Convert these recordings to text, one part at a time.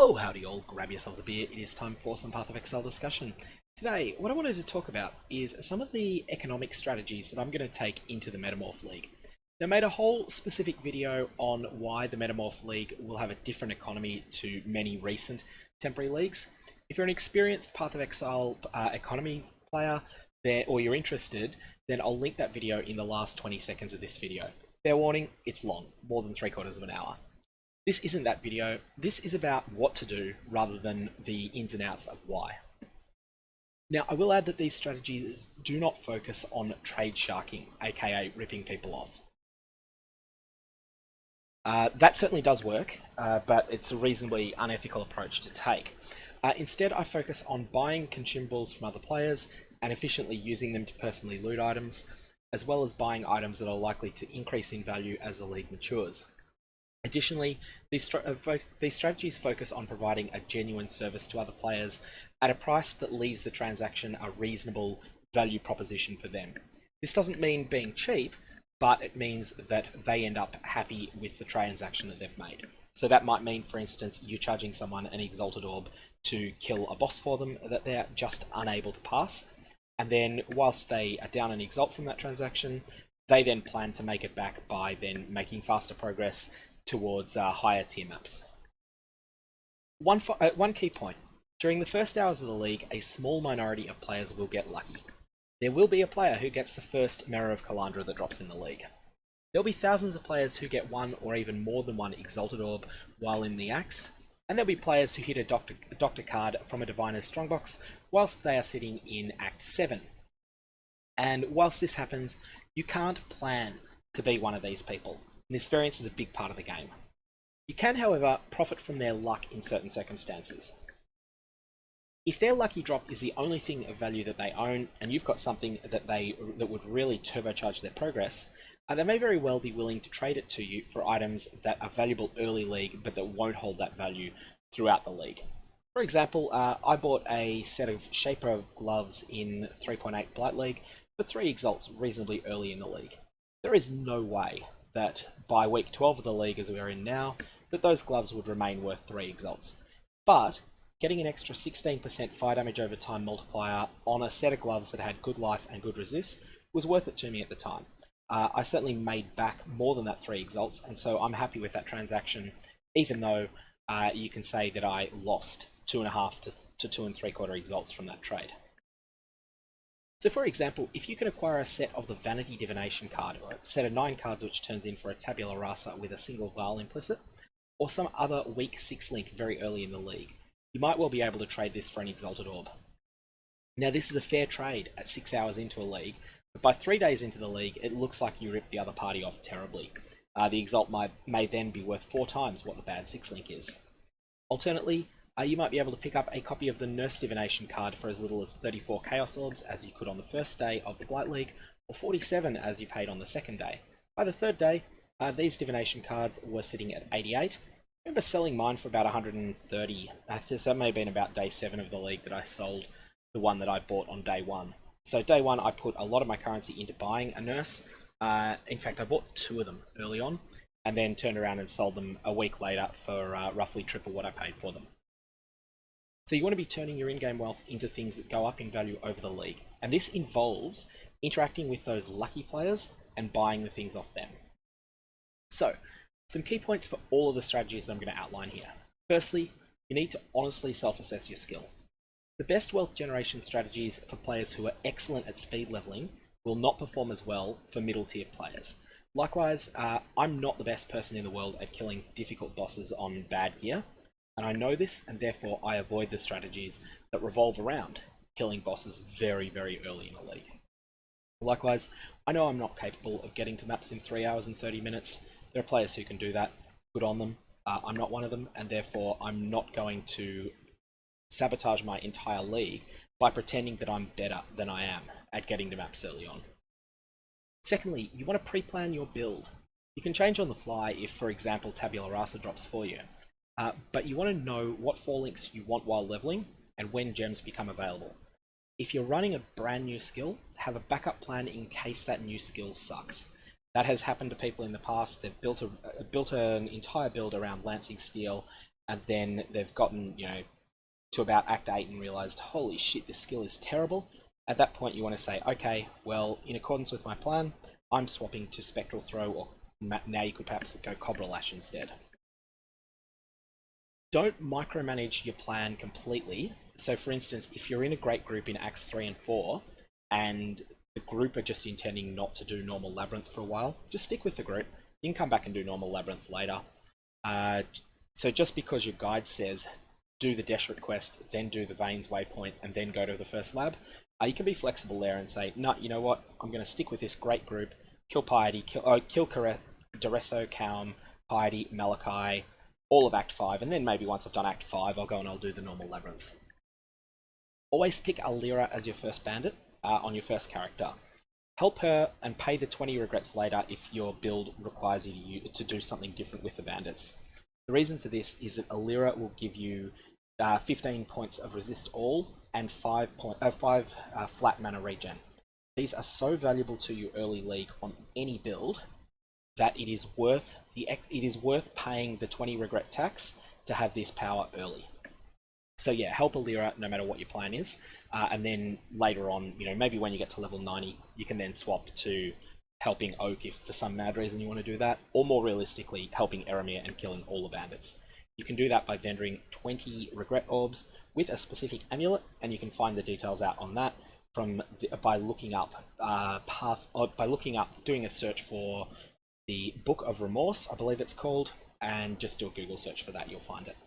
Oh, howdy all, grab yourselves a beer, it is time for some Path of Exile discussion. Today, what I wanted to talk about is some of the economic strategies that I'm going to take into the Metamorph League. Now, I made a whole specific video on why the Metamorph League will have a different economy to many recent temporary leagues. If you're an experienced Path of Exile economy player, or you're interested, then I'll link that video in the last 20 seconds of this video. Fair warning, it's long, more than 3/4 of an hour. This isn't that video, this is about what to do rather than the ins and outs of why. Now, I will add that these strategies do not focus on trade sharking, aka ripping people off. That certainly does work, but it's a reasonably unethical approach to take. Instead, I focus on buying consumables from other players and efficiently using them to personally loot items, as well as buying items that are likely to increase in value as the league matures. Additionally, these strategies focus on providing a genuine service to other players at a price that leaves the transaction a reasonable value proposition for them. This doesn't mean being cheap, but it means that they end up happy with the transaction that they've made. So that might mean, for instance, you charging someone an Exalted Orb to kill a boss for them that they're just unable to pass, and then whilst they are down an Exalt from that transaction, they then plan to make it back by then making faster progress towards higher tier maps. One key point. During the first hours of the league, a small minority of players will get lucky. There will be a player who gets the first Mirror of Kalandra that drops in the league. There'll be thousands of players who get one or even more than one Exalted Orb while in the Axe, and there'll be players who hit a Doctor card from a Diviner's Strongbox whilst they are sitting in Act 7. And whilst this happens, you can't plan to be one of these people. This variance is a big part of the game. You can, however, profit from their luck in certain circumstances. If their lucky drop is the only thing of value that they own, and you've got something that would really turbocharge their progress, they may very well be willing to trade it to you for items that are valuable early league, but that won't hold that value throughout the league. For example, I bought a set of Shaper gloves in 3.8 Blight League for 3 Exalts reasonably early in the league. There is no way that by week 12 of the league, as we are in now, that those gloves would remain worth 3 Exalts. But getting an extra 16% fire damage over time multiplier on a set of gloves that had good life and good resist was worth it to me at the time. I certainly made back more than that 3 Exalts, and so I'm happy with that transaction, even though you can say that I lost 2.5 to 2 3/4 Exalts from that trade. So for example, if you can acquire a set of the Vanity Divination card, or a set of 9 cards which turns in for a Tabula Rasa with a single Vaal implicit, or some other weak 6 link very early in the league, you might well be able to trade this for an Exalted Orb. Now this is a fair trade at 6 hours into a league, but by 3 days into the league, it looks like you ripped the other party off terribly. The Exalt may then be worth 4 times what the bad 6 link is. Alternately, you might be able to pick up a copy of the Nurse Divination card for as little as 34 Chaos Orbs as you could on the first day of the Blight League, or 47 as you paid on the second day. By the third day, these Divination cards were sitting at 88. I remember selling mine for about 130. So that may have been about day 7 of the league that I sold the one that I bought on day 1. So day 1 I put a lot of my currency into buying a Nurse. In fact, I bought 2 of them early on, and then turned around and sold them a week later for roughly triple what I paid for them. So you want to be turning your in-game wealth into things that go up in value over the league. And this involves interacting with those lucky players and buying the things off them. So, some key points for all of the strategies I'm going to outline here. Firstly, you need to honestly self-assess your skill. The best wealth generation strategies for players who are excellent at speed leveling will not perform as well for middle tier players. Likewise, I'm not the best person in the world at killing difficult bosses on bad gear. And I know this, and therefore I avoid the strategies that revolve around killing bosses very, very early in the league. Likewise, I know I'm not capable of getting to maps in 3 hours and 30 minutes. There are players who can do that. Good on them. I'm not one of them, and therefore I'm not going to sabotage my entire league by pretending that I'm better than I am at getting to maps early on. Secondly, you want to pre-plan your build. You can change on the fly if, for example, Tabula Rasa drops for you. But you want to know what 4 links you want while leveling and when gems become available. If you're running a brand new skill, have a backup plan in case that new skill sucks. That has happened to people in the past. They've built an entire build around Lancing Steel and then they've gotten, to about Act 8 and realized, holy shit, this skill is terrible. At that point, you want to say, okay, well, in accordance with my plan, I'm swapping to Spectral Throw, or now you could perhaps go Cobra Lash instead. Don't micromanage your plan completely. So for instance, if you're in a great group in Acts 3 and 4, and the group are just intending not to do normal Labyrinth for a while, just stick with the group. You can come back and do normal Labyrinth later. So just because your guide says, do the Deshret quest, then do the Veins waypoint, and then go to the first lab, you can be flexible there and say, no, you know what, I'm going to stick with this great group, kill Piety, kill Duresso, Kaum, Piety, Malachi, all of Act 5, and then maybe once I've done Act 5, I'll go and I'll do the normal Labyrinth. Always pick Alira as your first bandit on your first character. Help her and pay the 20 regrets later if your build requires you to do something different with the bandits. The reason for this is that Alira will give you 15 points of resist all and 5 flat mana regen. These are so valuable to you early league on any build that it is worth paying the 20 regret tax to have this power early. So yeah, help Alira no matter what your plan is, and then later on, maybe when you get to level 90, you can then swap to helping Oak if for some mad reason you want to do that, or more realistically, helping Eramir and killing all the bandits. You can do that by vending 20 regret orbs with a specific amulet, and you can find the details out on that by looking up doing a search for the Book of Remorse, I believe it's called, and just do a Google search for that, you'll find it.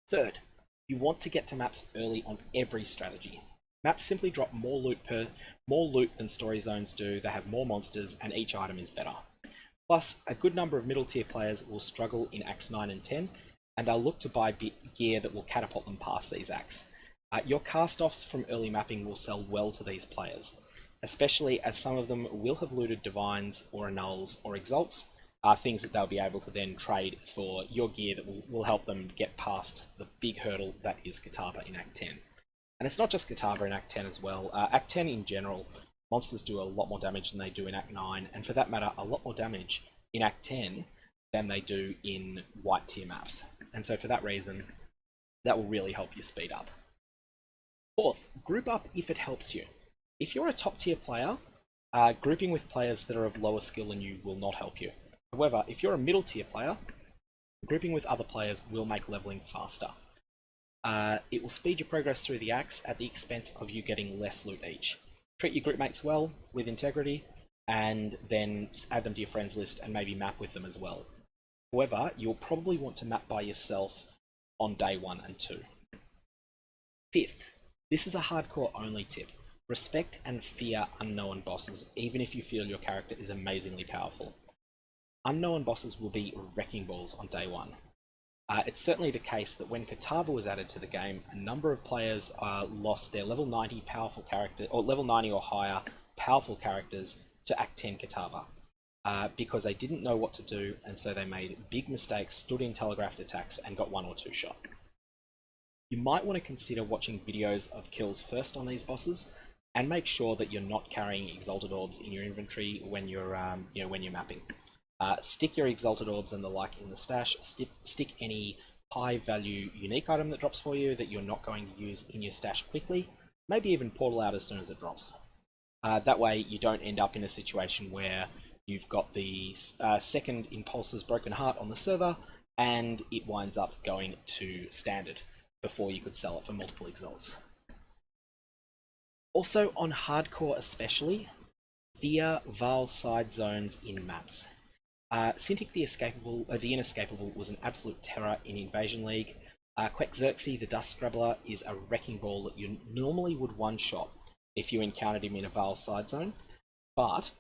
Third, you want to get to maps early on every strategy. Maps simply drop more loot than story zones do, they have more monsters, and each item is better. Plus, a good number of middle tier players will struggle in Acts 9 and 10, and they'll look to buy gear that will catapult them past these acts. Your cast-offs from early mapping will sell well to these players, especially as some of them will have looted Divines or Annuls or Exalts, things that they'll be able to then trade for your gear that will help them get past the big hurdle that is Kitava in Act 10. And it's not just Kitava in Act 10 as well. Act 10 in general, monsters do a lot more damage than they do in Act 9, and for that matter, a lot more damage in Act 10 than they do in white tier maps. And so for that reason, that will really help you speed up. Fourth, group up if it helps you. If you're a top tier player, grouping with players that are of lower skill than you will not help you. However, if you're a middle tier player, grouping with other players will make leveling faster. It will speed your progress through the acts at the expense of you getting less loot each. Treat your group mates well, with integrity, and then add them to your friends list and maybe map with them as well. However, you'll probably want to map by yourself on day 1 and 2. Fifth, this is a hardcore only tip. Respect and fear unknown bosses, even if you feel your character is amazingly powerful. Unknown bosses will be wrecking balls on day 1. It's certainly the case that when Kitava was added to the game, a number of players lost their level 90 powerful character, or level 90 or higher powerful characters to Act 10 Kitava, because they didn't know what to do, and so they made big mistakes, stood in telegraphed attacks, and got 1 or 2 shot. You might want to consider watching videos of kills first on these bosses, and make sure that you're not carrying Exalted Orbs in your inventory when you're when you're mapping. Stick your Exalted Orbs and the like in the stash. Stick any high value unique item that drops for you that you're not going to use in your stash quickly. Maybe even portal out as soon as it drops. That way you don't end up in a situation where you've got the second Impulse's Broken Heart on the server and it winds up going to standard before you could sell it for multiple exalts. Also on hardcore especially, fear Vaal side zones in maps. Cintiq the Inescapable was an absolute terror in Invasion League. Quexerxes the Dust Scrabbler is a wrecking ball that you normally would one-shot if you encountered him in a Vaal side zone, but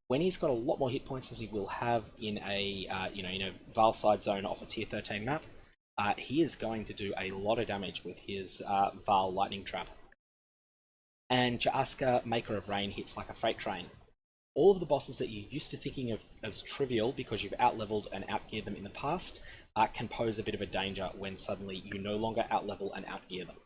when he's got a lot more hit points as he will have in a in a Vaal side zone off a tier 13 map, he is going to do a lot of damage with his Vaal Lightning Trap. And Jaaska, Maker of Rain, hits like a freight train. All of the bosses that you're used to thinking of as trivial because you've outleveled and outgeared them in the past can pose a bit of a danger when suddenly you no longer outlevel and outgear them.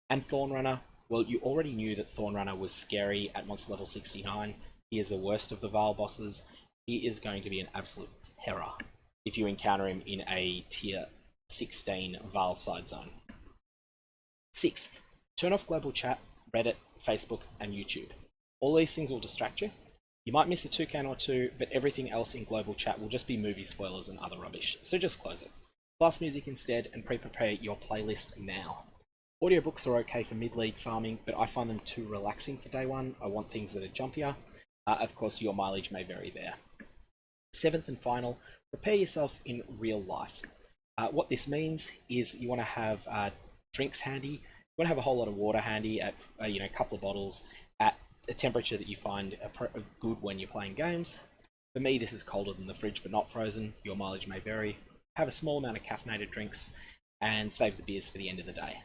And Thornrunner, well, you already knew that Thornrunner was scary at monster level 69. He is the worst of the Vaal bosses. He is going to be an absolute terror if you encounter him in a tier 16 Vaal side zone. Sixth, turn off global chat, Reddit, Facebook, and YouTube. All these things will distract you. You might miss a toucan or two, but everything else in global chat will just be movie spoilers and other rubbish, so just close it. Blast music instead and pre-prepare your playlist now. Audiobooks are okay for mid-league farming, but I find them too relaxing for day one. I want things that are jumpier. Of course, your mileage may vary there. Seventh and final, prepare yourself in real life. What this means is you want to have drinks handy. You want to have a whole lot of water handy, at a couple of bottles, at a temperature that you find good when you're playing games. For me, this is colder than the fridge, but not frozen. Your mileage may vary. Have a small amount of caffeinated drinks, and save the beers for the end of the day.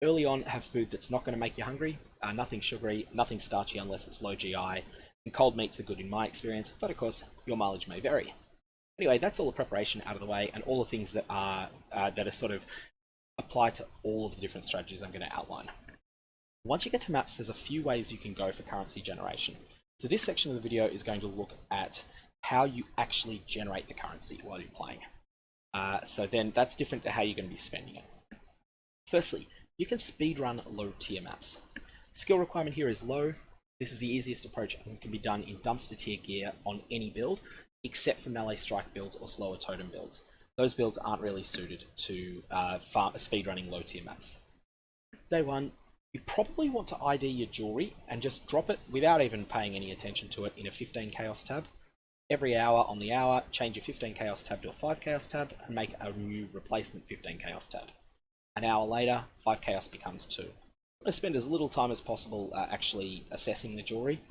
Early on, have food that's not going to make you hungry. Nothing sugary, nothing starchy unless it's low GI. And cold meats are good in my experience, but of course, your mileage may vary. Anyway, that's all the preparation out of the way, and all the things that are sort of apply to all of the different strategies I'm going to outline. Once you get to maps, there's a few ways you can go for currency generation. So this section of the video is going to look at how you actually generate the currency while you're playing. So then that's different to how you're going to be spending it. Firstly, you can speedrun low tier maps. Skill requirement here is low. This is the easiest approach and can be done in dumpster tier gear on any build, except for melee strike builds or slower totem builds. Those builds aren't really suited to speedrunning low tier maps. Day one, you probably want to ID your jewelry and just drop it without even paying any attention to it in a 15 chaos tab. Every hour on the hour, change your 15 chaos tab to a 5 chaos tab and make a new replacement 15 chaos tab. An hour later, 5 chaos becomes 2. I'm going to spend as little time as possible actually assessing the jewelry,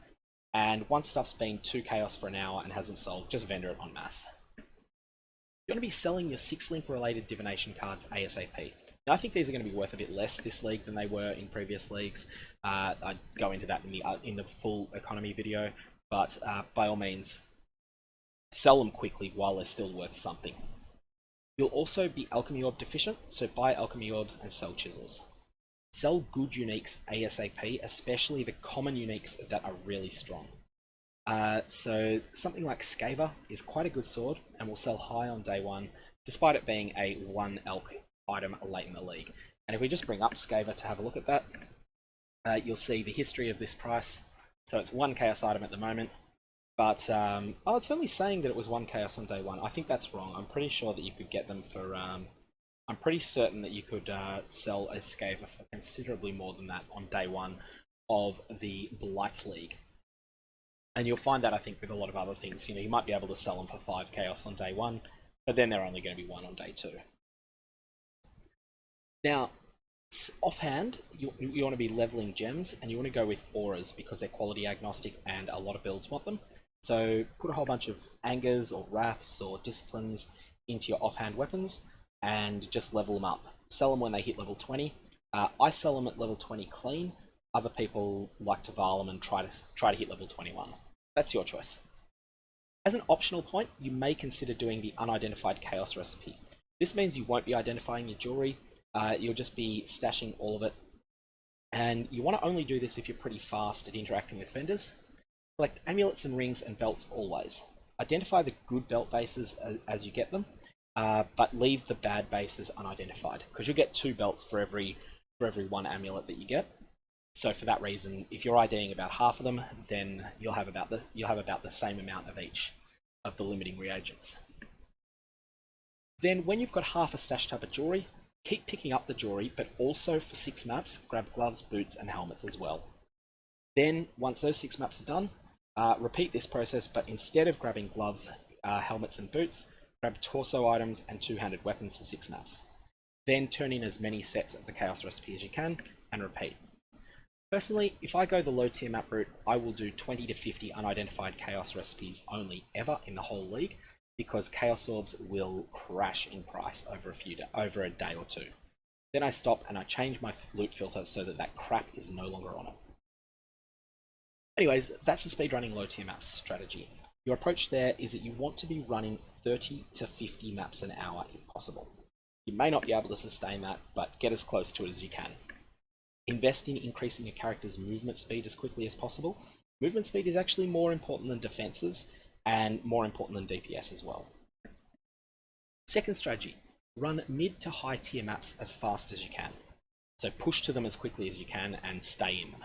and once stuff's been 2 chaos for an hour and hasn't sold, just vendor it en masse. You're going to be selling your 6-link related divination cards ASAP. Now, I think these are going to be worth a bit less this league than they were in previous leagues. I'd go into that in the full economy video, but by all means, sell them quickly while they're still worth something. You'll also be alchemy orb deficient, so buy alchemy orbs and sell chisels. Sell good uniques ASAP, especially the common uniques that are really strong. So something like Skaver is quite a good sword and will sell high on day one, despite it being a 1 elk item late in the league. And if we just bring up Skaver to have a look at that, you'll see the history of this price. So it's 1 chaos item at the moment, but it's only saying that it was 1 chaos on day one. I think that's wrong. I'm pretty sure that you could get them for I'm pretty certain that you could sell a Skaver for considerably more than that on day one of the Blight League. And you'll find that, I think, with a lot of other things. You might be able to sell them for 5 chaos on day one, but then they're only going to be 1 on day 2. Now, offhand, you want to be leveling gems, and you want to go with auras because they're quality agnostic and a lot of builds want them. So put a whole bunch of angers or wraths or disciplines into your offhand weapons and just level them up. Sell them when they hit level 20. I sell them at level 20 clean. Other people like to Vaal them and try to hit level 21. That's your choice. As an optional point, you may consider doing the unidentified chaos recipe. This means you won't be identifying your jewelry. You'll just be stashing all of it. And you want to only do this if you're pretty fast at interacting with vendors. Collect amulets and rings and belts always. Identify the good belt bases as you get them, but leave the bad bases unidentified, because you'll get 2 belts for every 1 amulet that you get. So for that reason, if you're IDing about half of them, then you'll have about the same amount of each of the limiting reagents. Then when you've got half a stashed up of jewelry, keep picking up the jewelry, but also for 6 maps, grab gloves, boots, and helmets as well. Then, once those 6 maps are done, repeat this process, but instead of grabbing gloves, helmets, and boots, grab torso items and 2-handed weapons for 6 maps. Then turn in as many sets of the chaos recipe as you can, and repeat. Personally, if I go the low tier map route, I will do 20 to 50 unidentified chaos recipes only ever in the whole league, because chaos orbs will crash in price over a day or 2. Then I stop and I change my loot filter so that crap is no longer on it. Anyways, that's the speedrunning low tier maps strategy. Your approach there is that you want to be running 30 to 50 maps an hour if possible. You may not be able to sustain that, but get as close to it as you can. Invest in increasing your character's movement speed as quickly as possible. Movement speed is actually more important than defenses, and more important than DPS as well. Second strategy, run mid to high tier maps as fast as you can. So push to them as quickly as you can and stay in them.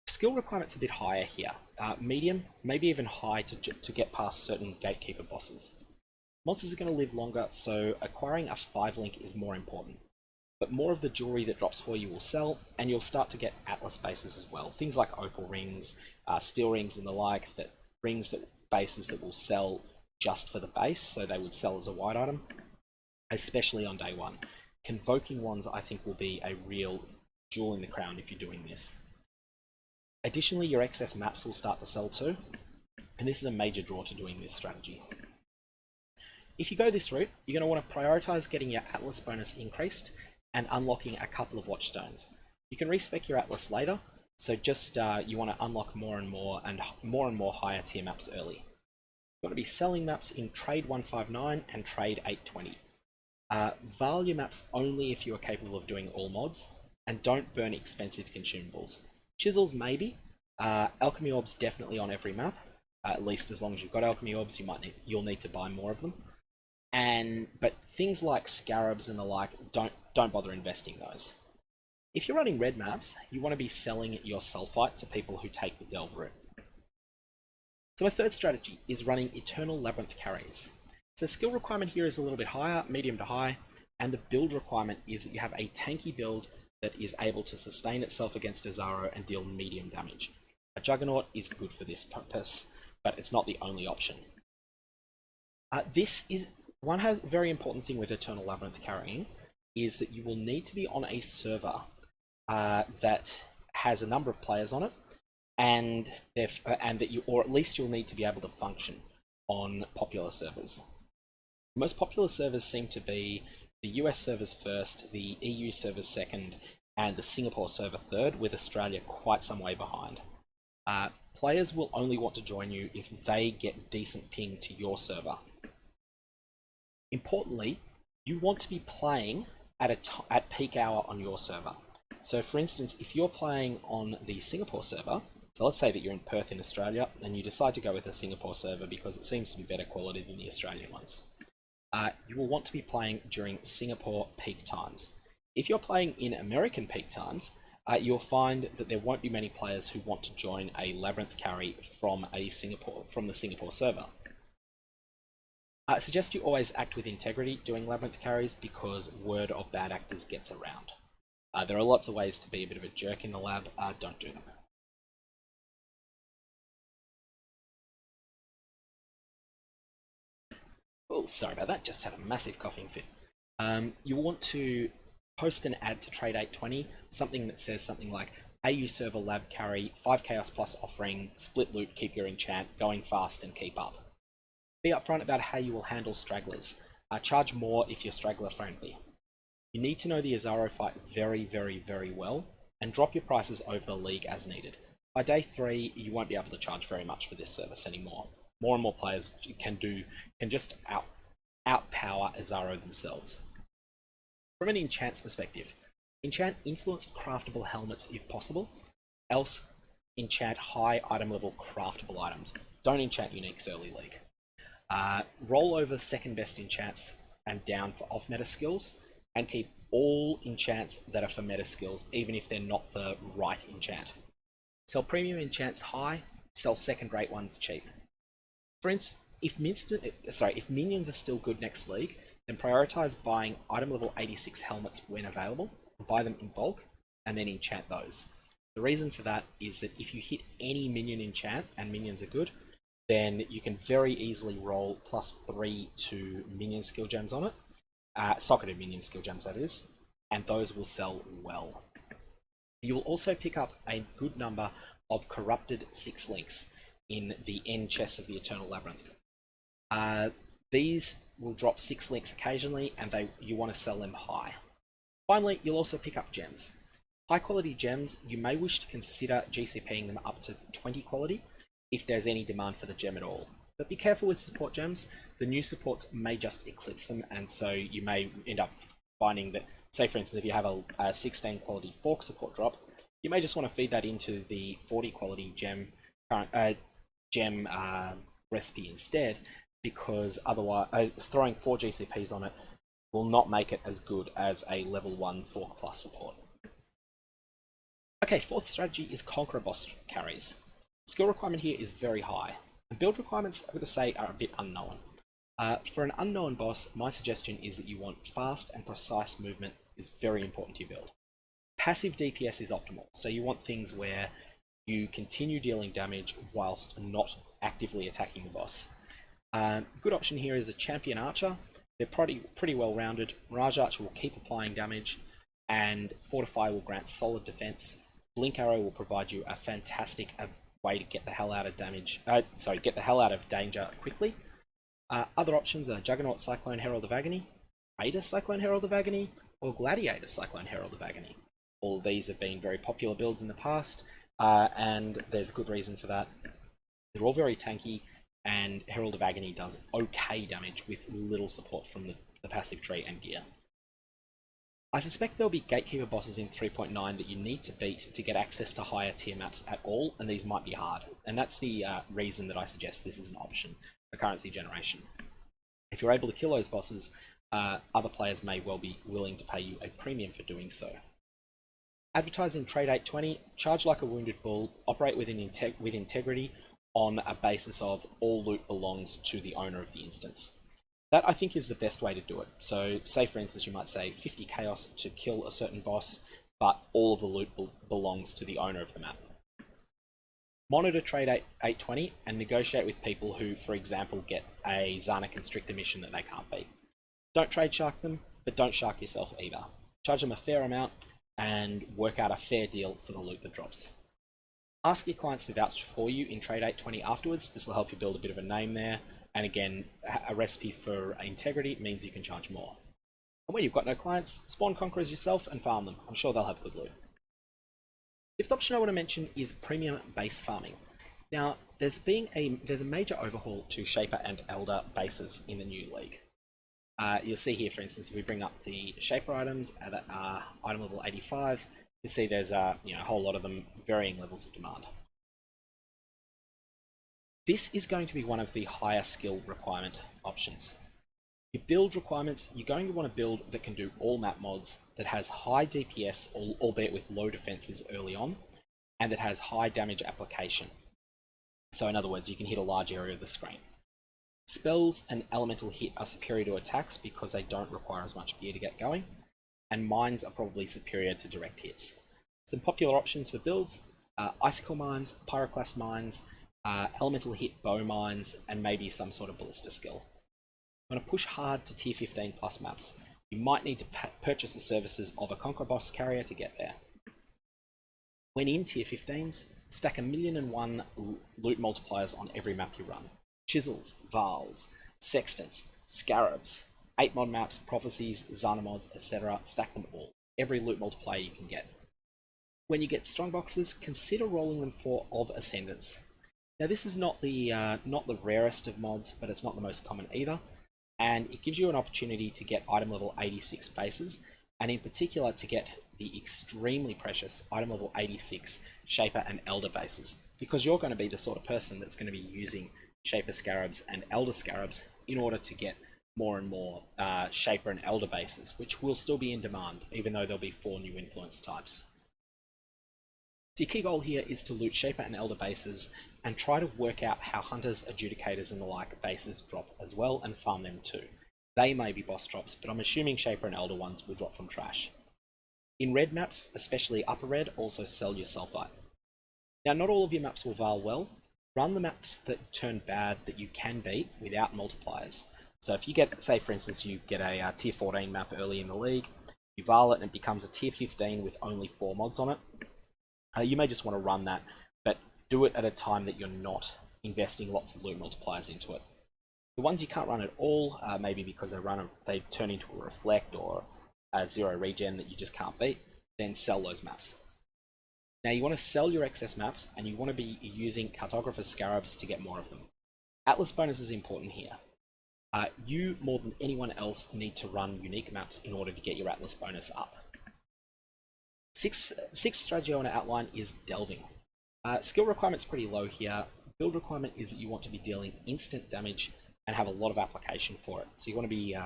Skill requirements a bit higher here. Medium, maybe even high to get past certain gatekeeper bosses. Monsters are going to live longer, so acquiring a 5-link is more important. But more of the jewelry that drops for you will sell, and you'll start to get Atlas bases as well. Things like opal rings, steel rings and the like, bases that will sell just for the base, so they would sell as a white item, especially on day one. Convoking ones, I think, will be a real jewel in the crown if you're doing this. Additionally, your excess maps will start to sell too, and this is a major draw to doing this strategy. If you go this route, you're going to want to prioritize getting your Atlas bonus increased and unlocking a couple of watchstones. You can respec your Atlas later, so just you want to unlock more and more higher tier maps early. You want to be selling maps in Trade 159 and Trade 820. Vaal your maps only if you are capable of doing all mods, and don't burn expensive consumables. Chisels maybe, alchemy orbs definitely on every map, at least as long as you've got alchemy orbs, you'll need to buy more of them. But things like scarabs and the like, don't bother investing those. If you're running red maps, you want to be selling your sulfite to people who take the delve route. So a third strategy is running Eternal Labyrinth carries. So skill requirement here is a little bit higher, medium to high, and the build requirement is that you have a tanky build that is able to sustain itself against Azaro and deal medium damage. A Juggernaut is good for this purpose, but it's not the only option. One very important thing with Eternal Labyrinth carrying is that you will need to be on a server that has a number of players on it, or at least you'll need to be able to function on popular servers. The most popular servers seem to be the US servers first, the EU servers second, and the Singapore server third, with Australia quite some way behind. Players will only want to join you if they get decent ping to your server. Importantly, you want to be playing at peak hour on your server. So for instance, if you're playing on the Singapore server, so let's say that you're in Perth in Australia, and you decide to go with the Singapore server because it seems to be better quality than the Australian ones. You will want to be playing during Singapore peak times. If you're playing in American peak times, you'll find that there won't be many players who want to join a Labyrinth carry from the Singapore server. I suggest you always act with integrity doing Labyrinth carries because word of bad actors gets around. There are lots of ways to be a bit of a jerk in the lab, don't do them. Oh, sorry about that, just had a massive coughing fit. You want to post an ad to Trade 820, something that says something like, AU server lab carry, 5 chaos plus offering, split loot, keep your enchant, going fast and keep up. Be upfront about how you will handle stragglers. Charge more if you're straggler friendly. You need to know the Azaro fight very, very, very well, and drop your prices over the league as needed. By day 3, you won't be able to charge very much for this service anymore. More and more players can just outpower Azaro themselves. From an enchants perspective, enchant influenced craftable helmets if possible, else enchant high item level craftable items. Don't enchant uniques early league. Roll over second best enchants and down for off meta skills, and keep all enchants that are for meta skills, even if they're not the right enchant. Sell premium enchants high, sell second rate ones cheap. For instance, if minions are still good next league, then prioritize buying item level 86 helmets when available, buy them in bulk, and then enchant those. The reason for that is that if you hit any minion enchant and minions are good, then you can very easily roll +3 to minion skill gems on it. Socketed minion skill gems, that is, and those will sell well. You will also pick up a good number of corrupted 6 links in the end chests of the Eternal Labyrinth. These will drop 6 links occasionally, and you want to sell them high. Finally, you'll also pick up gems. High quality gems, you may wish to consider GCPing them up to 20 quality if there's any demand for the gem at all. But be careful with support gems. The new supports may just eclipse them, and so you may end up finding that, say for instance, if you have a 16 quality fork support drop, you may just want to feed that into the 40 quality gem recipe instead, because otherwise throwing 4 GCPs on it will not make it as good as a level 1 Fork Plus support. Okay, fourth strategy is Conqueror boss carries. Skill requirement here is very high, and build requirements, I'm going to say, are a bit unknown. For an unknown boss, my suggestion is that you want fast and precise movement is very important to your build. Passive DPS is optimal, so you want things where you continue dealing damage whilst not actively attacking the boss. Good option here is a Champion Archer. They're pretty well rounded. Mirage Archer will keep applying damage, and Fortify will grant solid defense. Blink Arrow will provide you a fantastic way to get the hell out of get the hell out of danger quickly. Other options are Juggernaut Cyclone Herald of Agony, Raider Cyclone Herald of Agony, or Gladiator Cyclone Herald of Agony. All of these have been very popular builds in the past, and there's a good reason for that. They're all very tanky, and Herald of Agony does okay damage with little support from the passive tree and gear. I suspect there'll be Gatekeeper bosses in 3.9 that you need to beat to get access to higher tier maps at all, and these might be hard. And that's the reason that I suggest this is an option for currency generation. If you're able to kill those bosses, other players may well be willing to pay you a premium for doing so. Advertising Trade 820, charge like a wounded bull, operate with integrity on a basis of all loot belongs to the owner of the instance. That, I think, is the best way to do it. So, say for instance, you might say 50 chaos to kill a certain boss, but all of the loot belongs to the owner of the map. Monitor Trade 820 and negotiate with people who, for example, get a Zana Constrictor mission that they can't beat. Don't trade shark them, but don't shark yourself either. Charge them a fair amount and work out a fair deal for the loot that drops. Ask your clients to vouch for you in Trade 820 afterwards. This will help you build a bit of a name there. And again, a recipe for integrity means you can charge more. And when you've got no clients, spawn Conquerors yourself and farm them. I'm sure they'll have good loot. Fifth option I want to mention is premium base farming. Now, there's a major overhaul to Shaper and Elder bases in the new league. You'll see here, for instance, if we bring up the Shaper items that are item level 85, you'll see there's a whole lot of them, varying levels of demand. This is going to be one of the higher skill requirement options. Your build requirements, you're going to want to build that can do all map mods, that has high DPS, albeit with low defenses early on, and that has high damage application. So in other words, you can hit a large area of the screen. Spells and elemental hit are superior to attacks because they don't require as much gear to get going, and mines are probably superior to direct hits. Some popular options for builds are Icicle Mines, Pyroclast Mines, elemental hit bow mines, and maybe some sort of ballista skill. I'm going to push hard to tier 15 plus maps. You might need to purchase the services of a Conqueror boss carrier to get there. When in tier 15s, stack 1,000,001 loot multipliers on every map you run. Chisels, Vaals, Sextants, Scarabs, 8 mod maps, Prophecies, Zana mods, etc. Stack them all. Every loot multiplier you can get. When you get strong boxes, consider rolling them for of Ascendants. Now this is not the rarest of mods, but it's not the most common either, and it gives you an opportunity to get item level 86 bases, and in particular to get the extremely precious item level 86 Shaper and Elder bases, because you're going to be the sort of person that's going to be using Shaper Scarabs and Elder Scarabs in order to get more and more Shaper and Elder bases, which will still be in demand, even though there'll be 4 new influence types. So your key goal here is to loot Shaper and Elder bases and try to work out how Hunters, Adjudicators and the like bases drop as well, and farm them too. They may be boss drops, but I'm assuming Shaper and Elder ones will drop from trash. In red maps, especially upper red, also sell your Sulfite. Now not all of your maps will Vaal well. Run the maps that turn bad that you can beat without multipliers. So if you get, say for instance, you get a tier 14 map early in the league, you Vaal it and it becomes a tier 15 with only 4 mods on it, you may just want to run that, but do it at a time that you're not investing lots of loot multipliers into it. The ones you can't run at all, maybe because they turn into a Reflect or a 0 regen that you just can't beat, then sell those maps. Now you want to sell your excess maps, and you want to be using Cartographer Scarabs to get more of them. Atlas bonus is important here. You, more than anyone else, need to run unique maps in order to get your Atlas bonus up. Sixth strategy I want to outline is Delving. Skill requirement's pretty low here. Build requirement is that you want to be dealing instant damage and have a lot of application for it. So you want to be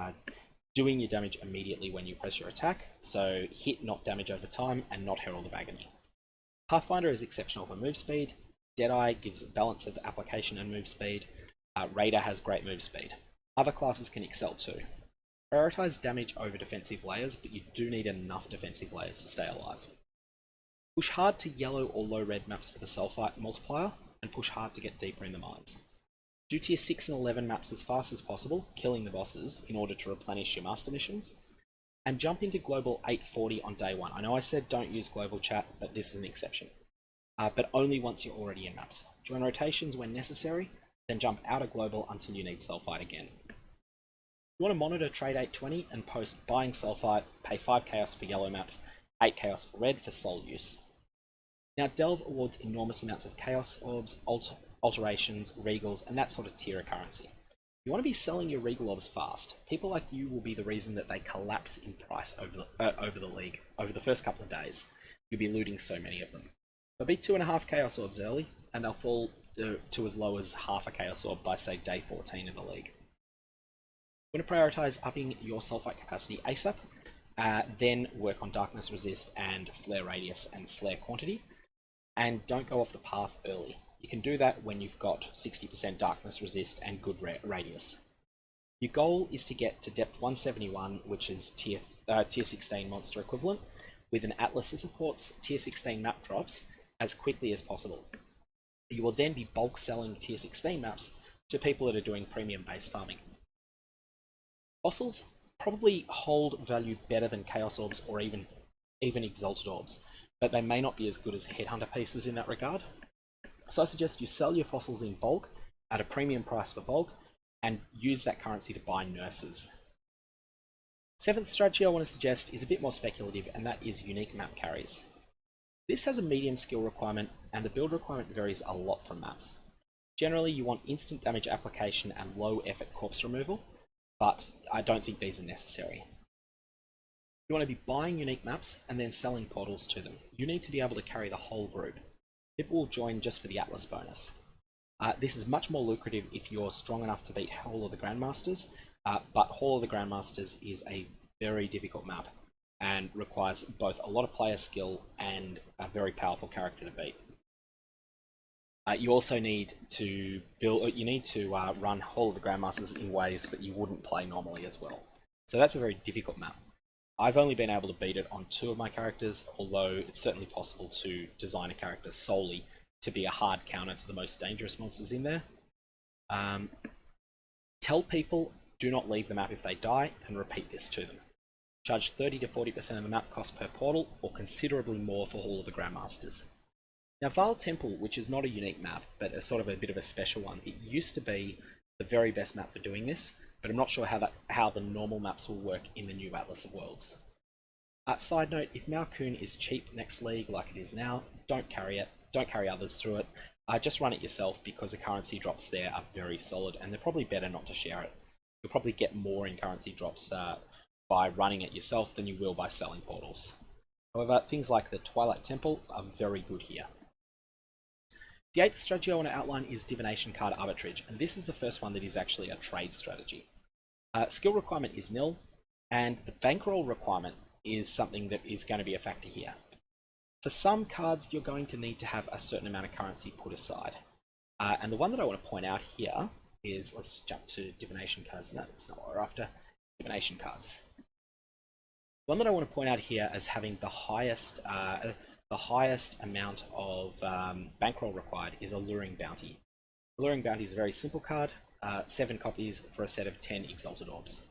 doing your damage immediately when you press your attack, so hit, not damage over time, and not Herald of Agony. Pathfinder is exceptional for move speed. Deadeye gives a balance of application and move speed. Raider has great move speed. Other classes can excel too. Prioritize damage over defensive layers, but you do need enough defensive layers to stay alive. Push hard to yellow or low red maps for the Sulphite multiplier, and push hard to get deeper in the mines. Do tier 6 and 11 maps as fast as possible, killing the bosses in order to replenish your master missions. And jump into Global 840 on day 1. I know I said don't use global chat, but this is an exception. But only once you're already in maps. Join rotations when necessary, then jump out of global until you need Sulphite again. You want to monitor trade 820 and post buying Sulphite, pay 5 chaos for yellow maps, 8 chaos for red for soul use. Now Delve awards enormous amounts of chaos orbs, alterations, regals, and that sort of tier of currency. You want to be selling your regal orbs fast. People like you will be the reason that they collapse in price over the league over the first couple of days. You'll be looting so many of them. They'll be 2.5 chaos orbs early, and they'll fall to as low as half a chaos orb by say day 14 of the league. You want to prioritize upping your Sulphite capacity ASAP, then work on darkness resist and flare radius and flare quantity, and don't go off the path early. You can do that when you've got 60% darkness resist and good radius. Your goal is to get to depth 171, which is tier 16 monster equivalent, with an atlas that supports tier 16 map drops as quickly as possible. You will then be bulk selling tier 16 maps to people that are doing premium base farming. Fossils probably hold value better than Chaos Orbs or even Exalted Orbs, but they may not be as good as Headhunter pieces in that regard. So I suggest you sell your fossils in bulk at a premium price for bulk and use that currency to buy nurses. Seventh strategy I want to suggest is a bit more speculative, and that is unique map carries. This has a medium skill requirement, and the build requirement varies a lot from maps. Generally, you want instant damage application and low effort corpse removal, but I don't think these are necessary. You want to be buying unique maps and then selling portals to them. You need to be able to carry the whole group. People will join just for the Atlas bonus. This is much more lucrative if you're strong enough to beat Hall of the Grandmasters, but Hall of the Grandmasters is a very difficult map and requires both a lot of player skill and a very powerful character to beat. You also need to run Hall of the Grandmasters in ways that you wouldn't play normally as well. So that's a very difficult map. I've only been able to beat it on 2 of my characters, although it's certainly possible to design a character solely to be a hard counter to the most dangerous monsters in there. Tell people do not leave the map if they die, and repeat this to them. Charge 30 to 40% of the map cost per portal, or considerably more for Hall of the Grandmasters. Now Vaal Temple, which is not a unique map, but a sort of a bit of a special one, it used to be the very best map for doing this, but I'm not sure how the normal maps will work in the new Atlas of Worlds. Side note, if Malkoon is cheap next league like it is now, don't carry it, don't carry others through it, just run it yourself because the currency drops there are very solid and they're probably better not to share it. You'll probably get more in currency drops by running it yourself than you will by selling portals. However, things like the Twilight Temple are very good here. The 8th strategy I want to outline is Divination card arbitrage, and this is the first one that is actually a trade strategy. Skill requirement is nil, and the bankroll requirement is something that is going to be a factor here. For some cards, you're going to need to have a certain amount of currency put aside. And the one that I want to point out here is, let's just jump to Divination cards. No, that's not what we're after. Divination cards. The one that I want to point out here as having the highest amount of bankroll required is Alluring Bounty. Alluring Bounty is a very simple card, 7 copies for a set of 10 Exalted Orbs.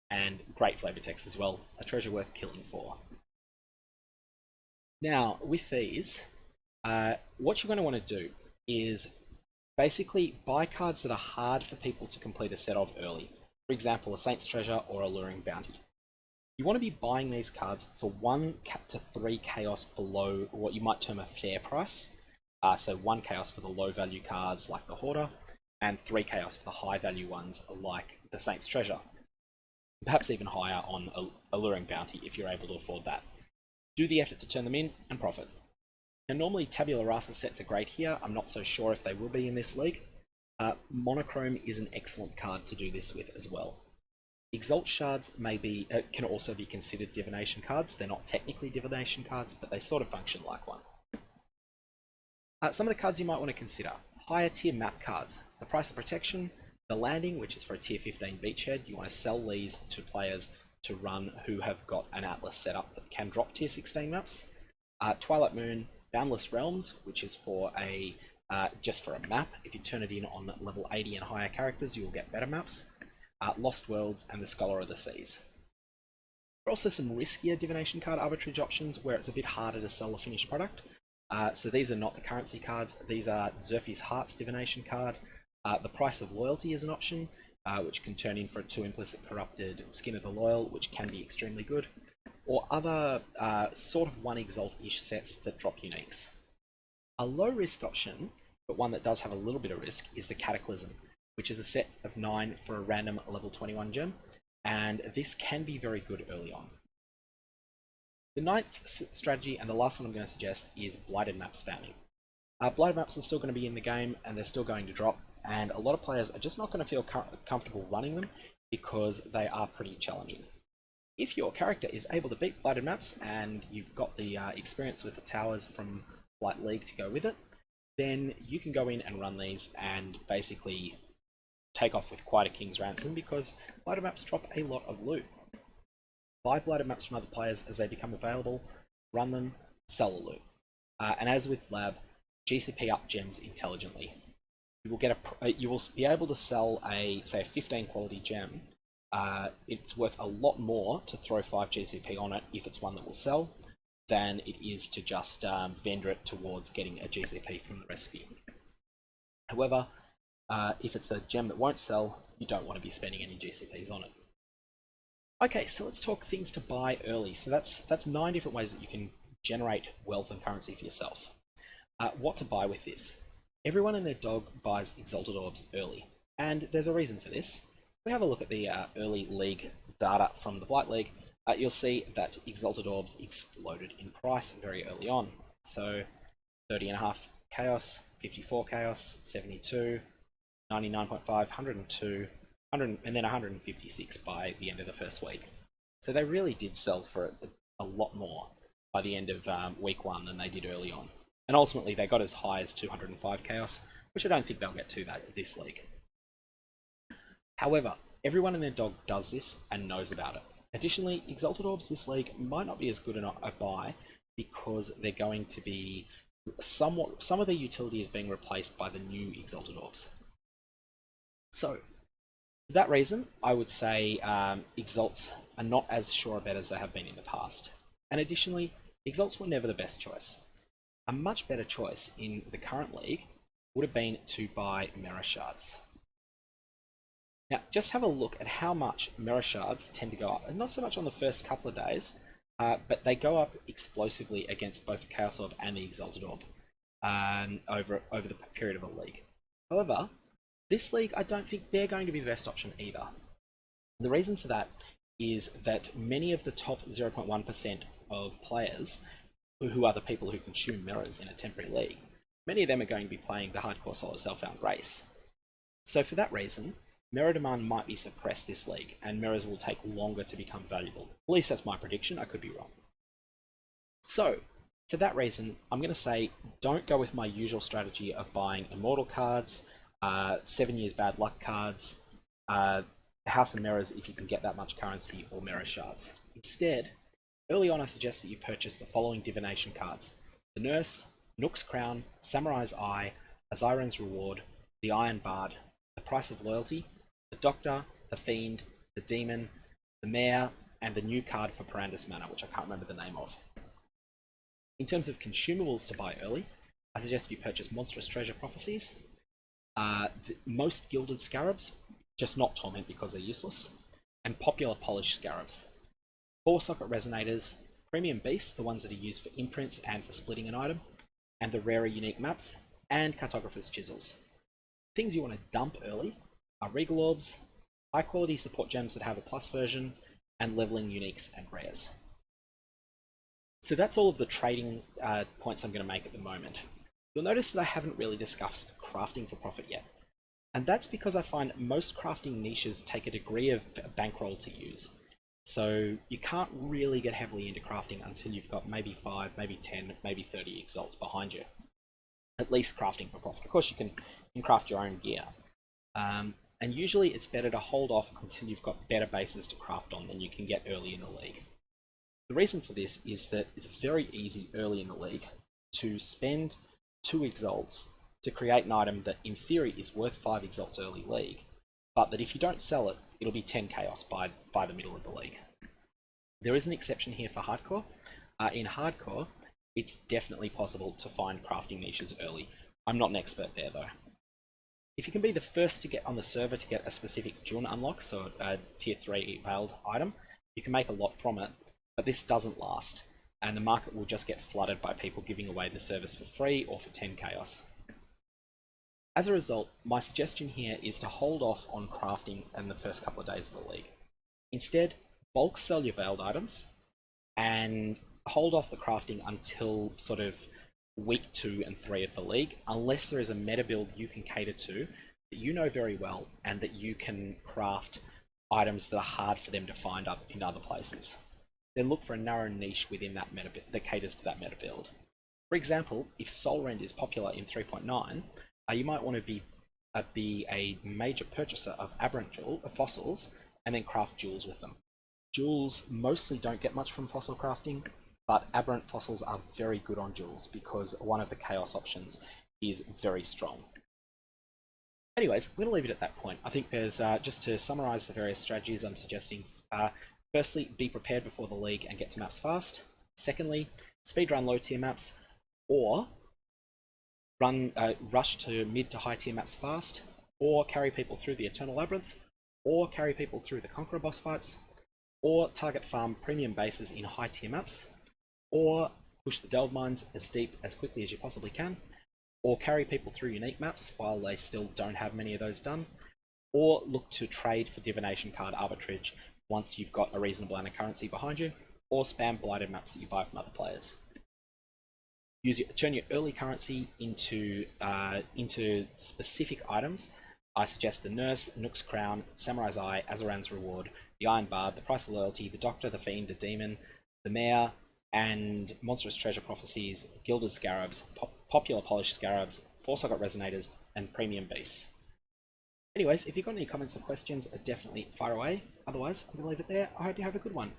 And great flavor text as well, a treasure worth killing for. Now, with these, what you're going to want to do is basically buy cards that are hard for people to complete a set of early. For example, a Saint's Treasure or Alluring Bounty. You want to be buying these cards for 1 to 3 chaos below what you might term a fair price. So 1 chaos for the low value cards like the Hoarder, and 3 chaos for the high value ones like the Saint's Treasure. Perhaps even higher on Alluring Bounty if you're able to afford that. Do the effort to turn them in and profit. Now normally Tabula Rasa sets are great here, I'm not so sure if they will be in this league. Monochrome is an excellent card to do this with as well. Exalt shards can also be considered divination cards. They're not technically divination cards, but they sort of function like one. Some of the cards you might want to consider. Higher tier map cards. The Price of Protection, the Landing, which is for a tier 15 beachhead. You want to sell these to players to run who have got an Atlas set up that can drop tier 16 maps. Twilight Moon, Boundless Realms, which is for just for a map. If you turn it in on level 80 and higher characters, you will get better maps. Lost Worlds, and the Scholar of the Seas. There are also some riskier divination card arbitrage options where it's a bit harder to sell a finished product. So these are not the currency cards. These are Zerfi's Heart's divination card. The Price of Loyalty is an option, which can turn in for a 2 implicit corrupted Skin of the Loyal, which can be extremely good. Or other sort of 1 Exalt-ish sets that drop uniques. A low risk option, but one that does have a little bit of risk, is the Cataclysm, which is a set of 9 for a random level 21 gem, and this can be very good early on. The 9th strategy, and the last one I'm going to suggest, is Blighted map spamming. Blighted maps are still going to be in the game, and they're still going to drop, and a lot of players are just not going to feel comfortable running them because they are pretty challenging. If your character is able to beat Blighted maps, and you've got the experience with the towers from Blight League to go with it, then you can go in and run these and basically take off with quite a king's ransom, because Blighted maps drop a lot of loot. Buy Blighted maps from other players as they become available, run them, sell the loot. And as with Lab, GCP up gems intelligently. You will be able to sell say a 15 quality gem. It's worth a lot more to throw 5 GCP on it if it's one that will sell, than it is to just vendor it towards getting a GCP from the recipe. However, if it's a gem that won't sell, you don't want to be spending any GCPs on it. Okay, so let's talk things to buy early. So that's 9 different ways that you can generate wealth and currency for yourself. What to buy with this? Everyone and their dog buys Exalted Orbs early, and there's a reason for this. If we have a look at the early League data from the Blight League, you'll see that Exalted Orbs exploded in price very early on. So 30.5 Chaos, 54 Chaos, 72, 99.5, 102, 100, and then 156 by the end of the first week. So they really did sell for a lot more by the end of week 1 than they did early on. And ultimately they got as high as 205 Chaos, which I don't think they'll get to that this league. However, everyone and their dog does this and knows about it. Additionally, Exalted Orbs this league might not be as good a buy because they're going to be some of their utility is being replaced by the new Exalted Orbs. So, for that reason, I would say Exalts are not as sure a bet as they have been in the past. And additionally, Exalts were never the best choice. A much better choice in the current league would have been to buy Mirror Shards. Now, just have a look at how much Mirror Shards tend to go up. And not so much on the first couple of days, but they go up explosively against both the Chaos Orb and the Exalted Orb over the period of a league. However, this league, I don't think they're going to be the best option either. The reason for that is that many of the top 0.1% of players, who are the people who consume mirrors in a temporary league, many of them are going to be playing the hardcore solo self-found race. So for that reason, mirror demand might be suppressed this league, and mirrors will take longer to become valuable. At least that's my prediction, I could be wrong. So, for that reason, I'm going to say don't go with my usual strategy of buying Immortal cards, 7 years bad luck cards, House of Mirrors if you can get that much currency, or Mirror Shards. Instead, early on I suggest that you purchase the following divination cards: the Nurse, Nook's Crown, Samurai's Eye, Aziron's Reward, the Iron Bard, the Price of Loyalty, the Doctor, the Fiend, the Demon, the Mayor, and the new card for Parandus Manor, which I can't remember the name of. In terms of consumables to buy early, I suggest you purchase Monstrous Treasure Prophecies, most Gilded Scarabs, just not Torment because they're useless, and Popular Polished Scarabs. 4-socket Resonators, Premium Beasts, the ones that are used for imprints and for splitting an item, and the rarer unique maps, and Cartographer's Chisels. Things you want to dump early are Regal Orbs, high quality support gems that have a plus version, and leveling uniques and rares. So that's all of the trading points I'm going to make at the moment. You'll notice that I haven't really discussed crafting for profit yet. And that's because I find most crafting niches take a degree of bankroll to use. So you can't really get heavily into crafting until you've got maybe 5, maybe 10, maybe 30 exalts behind you. At least crafting for profit. Of course, you can craft your own gear. And usually it's better to hold off until you've got better bases to craft on than you can get early in the league. The reason for this is that it's very easy early in the league to spend 2 exalts to create an item that in theory is worth 5 exalts early league, but that if you don't sell it, it'll be 10 chaos by the middle of the league. There is an exception here for hardcore. In hardcore, it's definitely possible to find crafting niches early. I'm not an expert there though. If you can be the first to get on the server to get a specific Jun unlock, so a tier 3 Vaal item, you can make a lot from it, but this doesn't last, and the market will just get flooded by people giving away the service for free or for 10 chaos. As a result, my suggestion here is to hold off on crafting in the first couple of days of the league. Instead, bulk sell your Vaal items and hold off the crafting until sort of week 2 and 3 of the league, unless there is a meta build you can cater to that you know very well and that you can craft items that are hard for them to find up in other places. Then look for a narrow niche within that meta that caters to that meta build. For example, if Soul Rend is popular in 3.9, you might want to be a major purchaser of aberrant fossils and then craft jewels with them. Jewels mostly don't get much from fossil crafting, but aberrant fossils are very good on jewels because one of the chaos options is very strong. Anyways, I'm going to leave it at that point. I think there's, just to summarize the various strategies I'm suggesting, firstly, be prepared before the league and get to maps fast. Secondly, speedrun low tier maps, or rush to mid to high tier maps fast, or carry people through the Eternal Labyrinth, or carry people through the Conqueror boss fights, or target farm premium bases in high tier maps, or push the delve mines as deep as quickly as you possibly can, or carry people through unique maps while they still don't have many of those done, or look to trade for Divination card arbitrage once you've got a reasonable amount of currency behind you, or spam Blighted maps that you buy from other players. Turn your early currency into specific items. I suggest the Nurse, Nook's Crown, Samurai's Eye, Azaran's Reward, the Iron Bard, the Price of Loyalty, the Doctor, the Fiend, the Demon, the Mayor, and Monstrous Treasure Prophecies, Gilded Scarabs, Popular Polished Scarabs, 4-socket Resonators, and Premium Beasts. Anyways, if you've got any comments or questions, definitely fire away. Otherwise, I'm going to leave it there. I hope you have a good one.